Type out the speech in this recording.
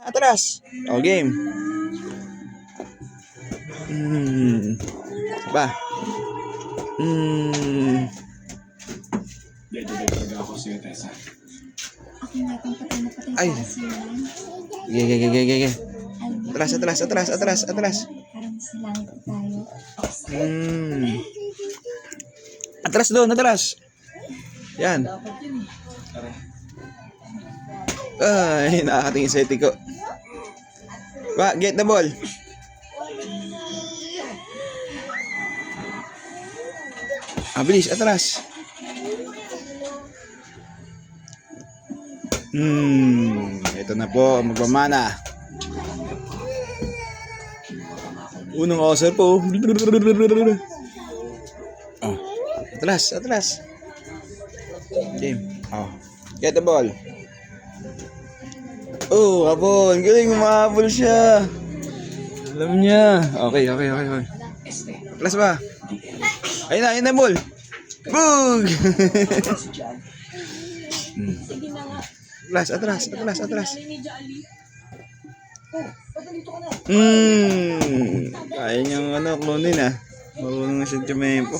Atras. O, game. Ba. Ay. Gege. Atras. Atras doon, atras. Yan. Ay, nakakatingin sa etiko. Ba, get the ball. Bilis, atras. Ito na po, magpamana. Unang officer po. Oh, atras. Game. Oh, get the ball. Oh, habol. Galing, mahabol siya. Alam niya. Okay. Atras ba? Ayun na ball. Boog! Atras. Kaya niyang kunin ah. Marunong na siya Jumempo.